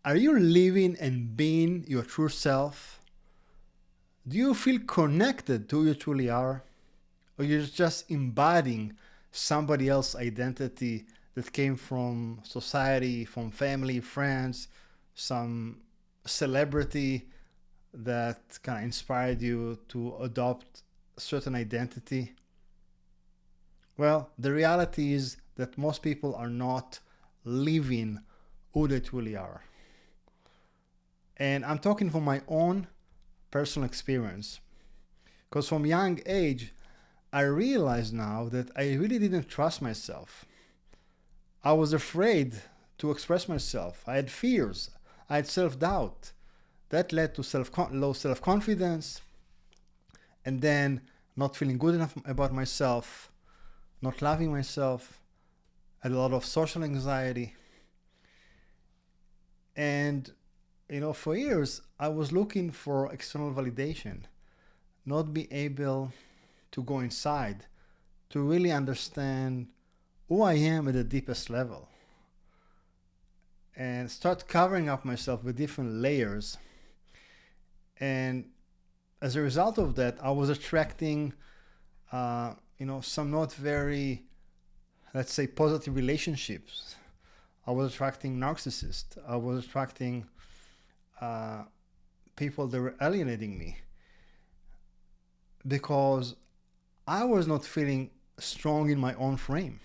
Are you living and being your true self? Do you feel connected to who you truly are? Or you're just embodying somebody else's identity that came from society, from family, friends, some celebrity that kind of inspired you to adopt a certain identity? Well, the reality is that most people are not living who they truly are. And I'm talking from my own personal experience. Because from young age, I realize now that I really didn't trust myself. I was afraid to express myself. I had fears. I had self-doubt. That led to low self-confidence, and then not feeling good enough about myself, not loving myself, had a lot of social anxiety. And, for years, I was looking for external validation, not be able to go inside, to really understand who I am at the deepest level, and start covering up myself with different layers. And as a result of that, I was attracting, some not very, let's say, positive relationships. I was attracting narcissists. I was attracting people that were alienating me because I was not feeling strong in my own frame,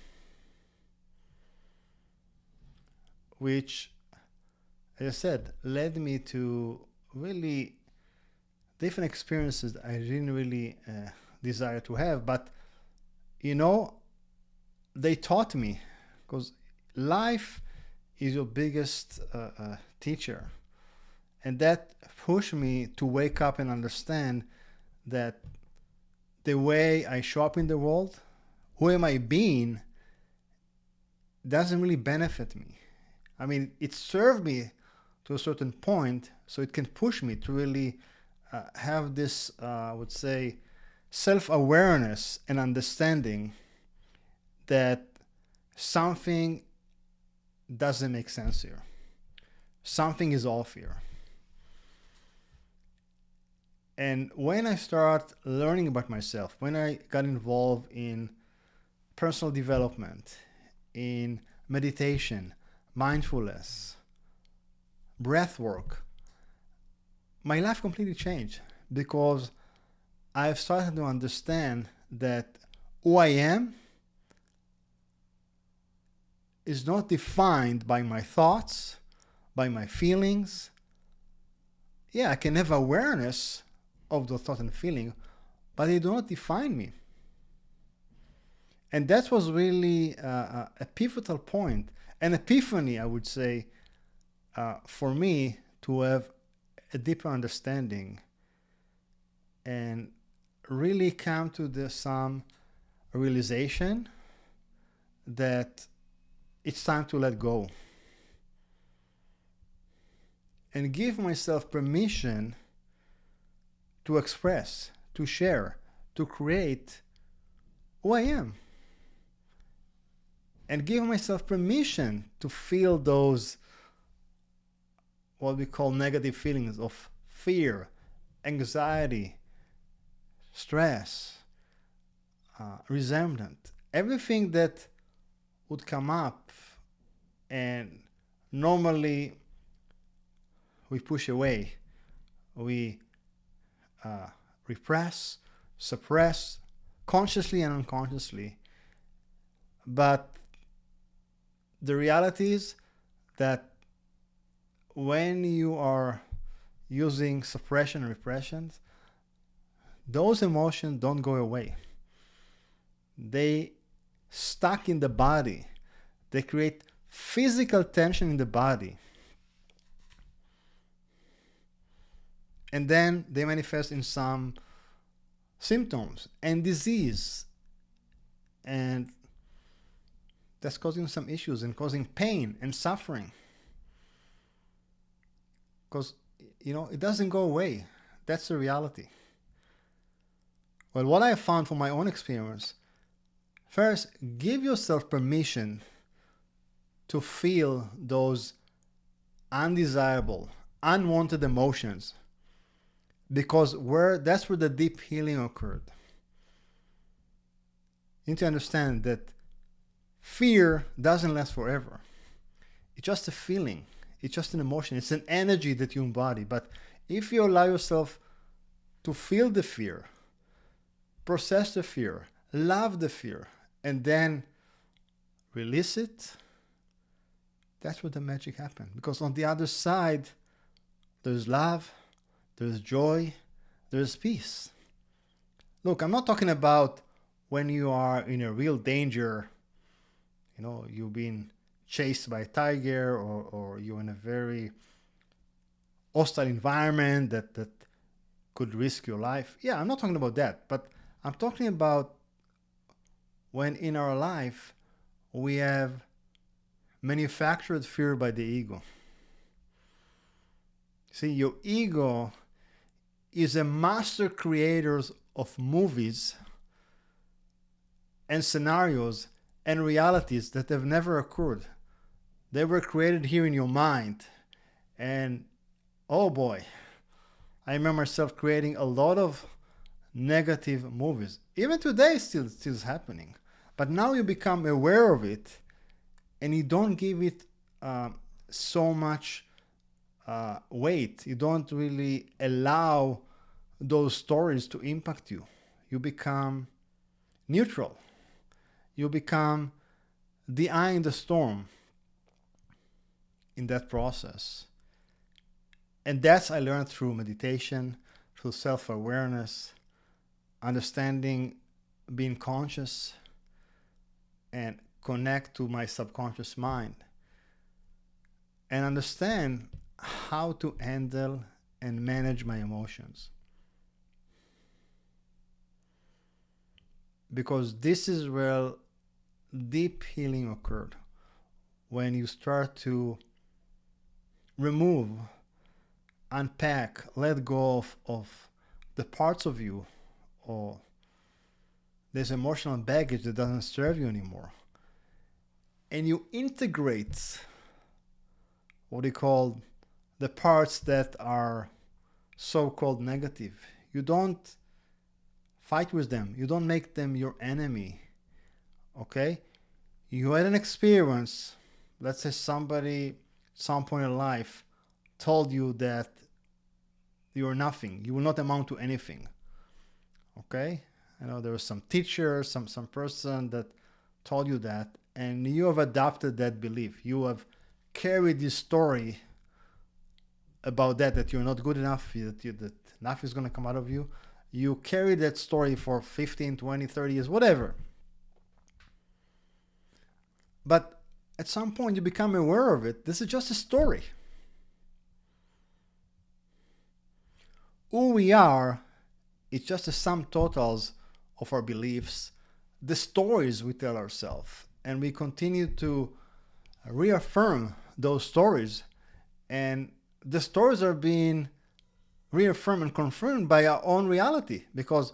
which, as I said, led me to really different experiences that I didn't really desire to have. But, they taught me, because life is your biggest teacher. And that pushed me to wake up and understand that the way I show up in the world, who am I being, doesn't really benefit me. I mean, it served me to a certain point, so it can push me to really have this, I would say, self-awareness and understanding that something doesn't make sense here. Something is off here. And when I start learning about myself, when I got involved in personal development, in meditation, mindfulness, breath work, my life completely changed because I've started to understand that who I am is not defined by my thoughts, by my feelings. Yeah, I can have awareness of the thought and feeling, but they do not define me. And that was really a pivotal point, an epiphany, I would say, for me to have a deeper understanding and really come to some realization that it's time to let go and give myself permission to express, to share, to create who I am. And give myself permission to feel those, what we call negative feelings of fear, anxiety, stress, resentment, everything that would come up and normally we push away, we repress, suppress, consciously and unconsciously. But the reality is that when you are using suppression and repression, those emotions don't go away. They stuck in the body. They create physical tension in the body. And then they manifest in some symptoms and disease. And that's causing some issues and causing pain and suffering. Because, it doesn't go away. That's the reality. Well, what I have found from my own experience, first, give yourself permission to feel those undesirable, unwanted emotions, because that's where the deep healing occurred. You need to understand that fear doesn't last forever. It's just a feeling. It's just an emotion. It's an energy that you embody. But if you allow yourself to feel the fear, process the fear, love the fear, and then release it, that's where the magic happens. Because on the other side, there's love, there's joy, there's peace. Look, I'm not talking about when you are in a real danger, you've been chased by a tiger, or you're in a very hostile environment that could risk your life. Yeah, I'm not talking about that. But I'm talking about when in our life we have manufactured fear by the ego. See, your ego is a master creator of movies and scenarios and realities that have never occurred. They were created here in your mind. And oh boy, I remember myself creating a lot of negative movies. Even today, still happening. But now you become aware of it, and you don't give it so much weight. You don't really allow those stories to impact you. You become neutral. You become the eye in the storm in that process. And that's I learned through meditation, through self-awareness, understanding, being conscious, and connect to my subconscious mind, and understand how to handle and manage my emotions. Because this is where deep healing occurred, when you start to remove, unpack, let go of the parts of you or this emotional baggage that doesn't serve you anymore. And you integrate what we call the parts that are so-called negative. You don't fight with them. You don't make them your enemy. Okay? You had an experience. Let's say somebody, some point in life, told you that you're nothing. You will not amount to anything. Okay? There was some teacher, some person that told you that, and you have adopted that belief. You have carried this story about that you're not good enough, that nothing is going to come out of you. You carry that story for 15, 20, 30 years, whatever. But at some point you become aware of it. This is just a story. Who we are, it's just the sum totals of our beliefs, the stories we tell ourselves, and we continue to reaffirm those stories, and the stories are being reaffirmed and confirmed by our own reality, because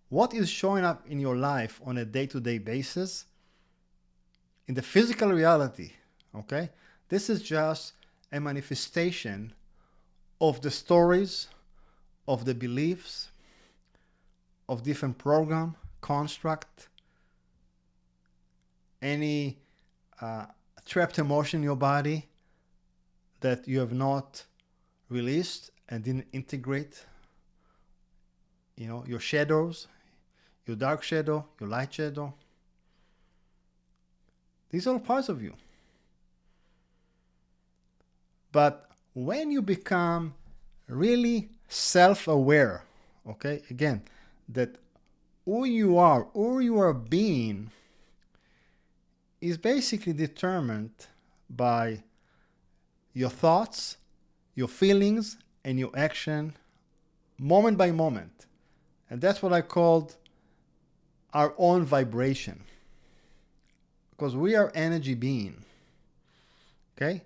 what is showing up in your life on a day-to-day basis, in the physical reality, okay, this is just a manifestation of the stories, of the beliefs, of different program, construct, any trapped emotion in your body that you have not released and didn't integrate. Your shadows, your dark shadow, your light shadow. These are all parts of you. But when you become really self-aware, okay, again, that who you are being is basically determined by your thoughts, your feelings, and your action moment by moment. And that's what I called our own vibration. Because we are energy being. Okay?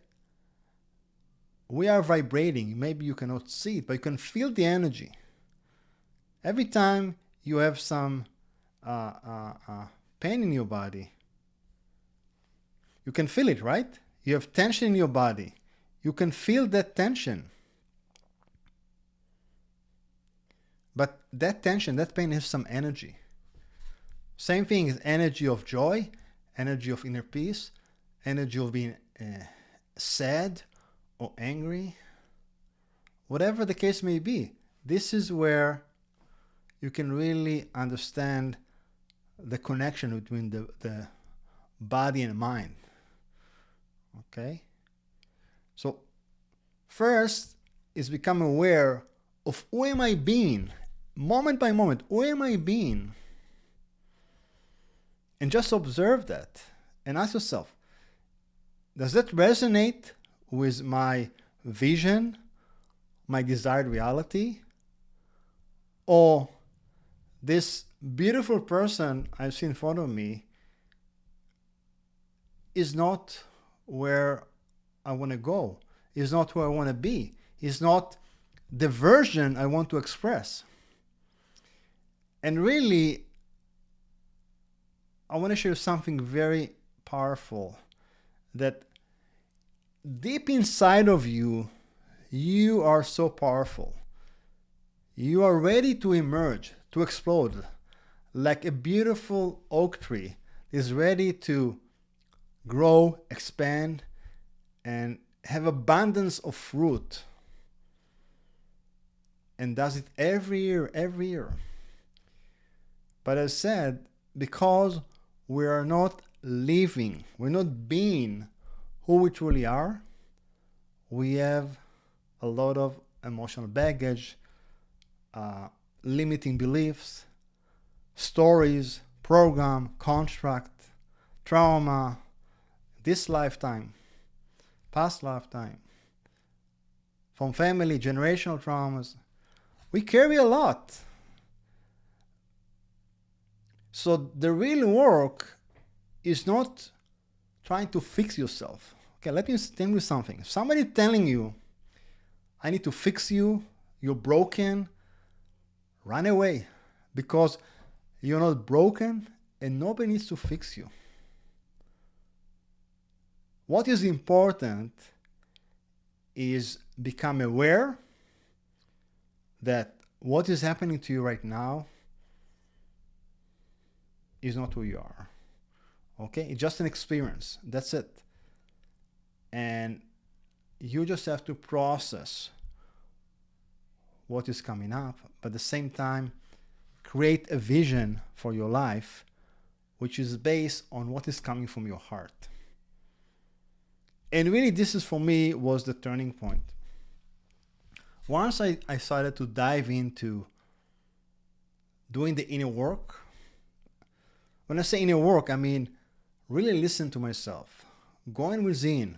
We are vibrating. Maybe you cannot see it, but you can feel the energy. Every time you have some pain in your body, you can feel it, right? You have tension in your body. You can feel that tension. But that tension, that pain has some energy. Same thing is energy of joy, energy of inner peace, energy of being sad or angry, whatever the case may be. This is where you can really understand the connection between the body and mind. Okay? So first is become aware of who am I being, moment by moment, who am I being? And just observe that and ask yourself, does that resonate with my vision, my desired reality? Or this beautiful person I see in front of me is not where I want to go, is not who I want to be, is not the version I want to express. And really, I want to share something very powerful, that deep inside of you, you are so powerful. You are ready to emerge, to explode, like a beautiful oak tree is ready to grow, expand, and have abundance of fruit. And does it every year, every year. But as said, because we are not living, we're not being who we truly are, we have a lot of emotional baggage, limiting beliefs, stories, program, construct, trauma, this lifetime, past lifetime, from family, generational traumas. We carry a lot. So the real work is not trying to fix yourself. Okay, let me tell you something. If somebody telling you, I need to fix you, you're broken, run away, because you're not broken and nobody needs to fix you. What is important is become aware that what is happening to you right now is not who you are. Okay? It's just an experience. That's it. And you just have to process what is coming up, but at the same time, create a vision for your life which is based on what is coming from your heart. And really, this is for me was the turning point. Once I started to dive into doing the inner work. When I say inner work, I mean really listen to myself, going within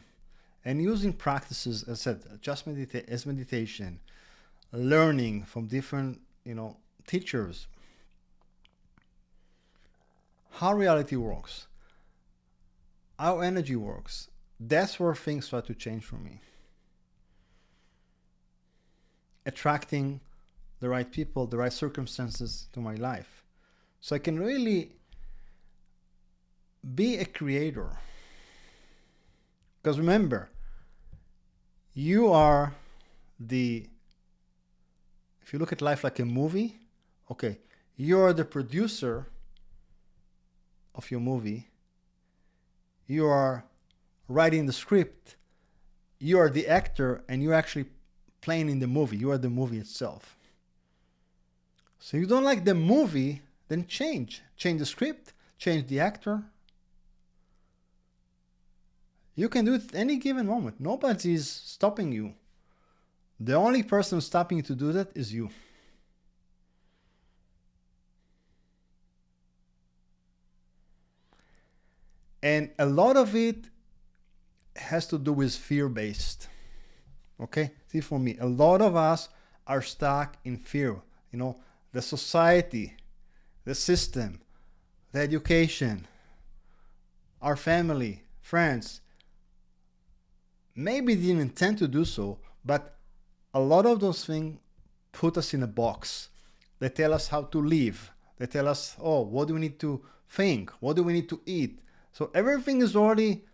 and using practices, as I said, just as meditation, learning from different, teachers, how reality works, how energy works. That's where things start to change for me. Attracting the right people, the right circumstances to my life. So I can really be a creator. Because remember, you are if you look at life like a movie, okay, you're the producer of your movie. You are writing the script. You are the actor, and you're actually playing in the movie. You are the movie itself. So you don't like the movie, then change. Change the script, change the actor. You can do it at any given moment. Nobody is stopping you. The only person stopping you to do that is you. And a lot of it has to do with fear-based. Okay? See, for me, a lot of us are stuck in fear. The society, the system, the education, our family, friends, maybe didn't intend to do so, but a lot of those things put us in a box. They tell us how to live. They tell us, what do we need to think? What do we need to eat? So everything is already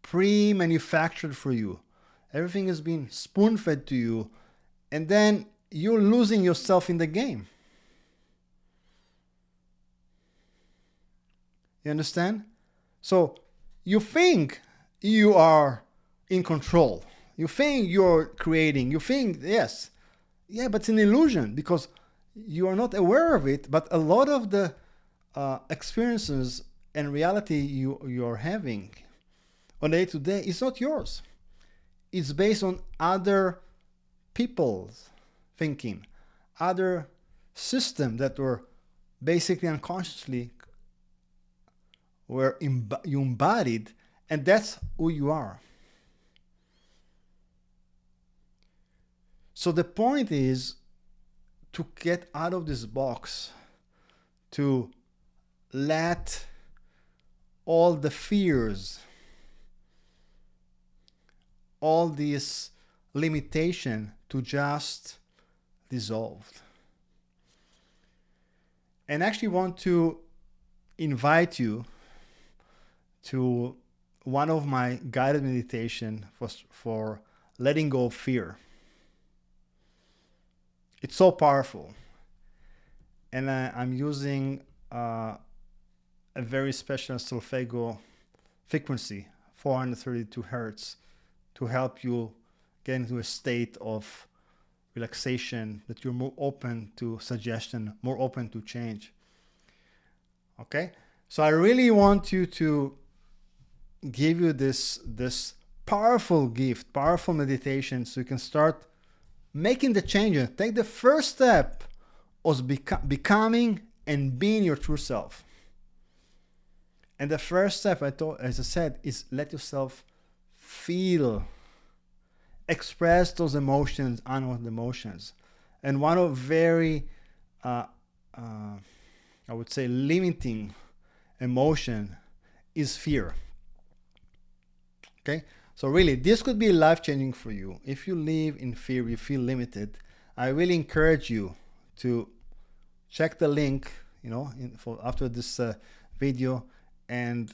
pre-manufactured for you. Everything is being spoon-fed to you, and then you're losing yourself in the game. You understand? So you think you are in control. You think you're creating. You think, yes. Yeah, but it's an illusion because you are not aware of it. But a lot of the experiences and reality you're having on day to day is not yours. It's based on other people's thinking, other systems that were basically unconsciously you embodied, and that's who you are. So the point is to get out of this box, to let all the fears, all this limitation to just dissolve. And actually want to invite you to one of my guided meditation for letting go of fear. It's so powerful. And I'm using a very special solfeggio frequency, 432 hertz, to help you get into a state of relaxation, that you're more open to suggestion, more open to change. Okay? So I really want you to give you this powerful gift, powerful meditation, so you can start making the changes. Take the first step of becoming and being your true self. And the first step, as I said, is let yourself feel, express those emotions, unwanted emotions. And one of very, I would say, limiting emotion is fear. Okay? So really, this could be life-changing for you. If you live in fear, you feel limited, I really encourage you to check the link, after this video, and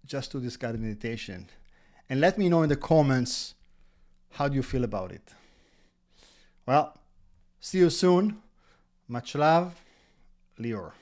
just do this guided meditation. And let me know in the comments, how do you feel about it? Well, see you soon. Much love, Lior.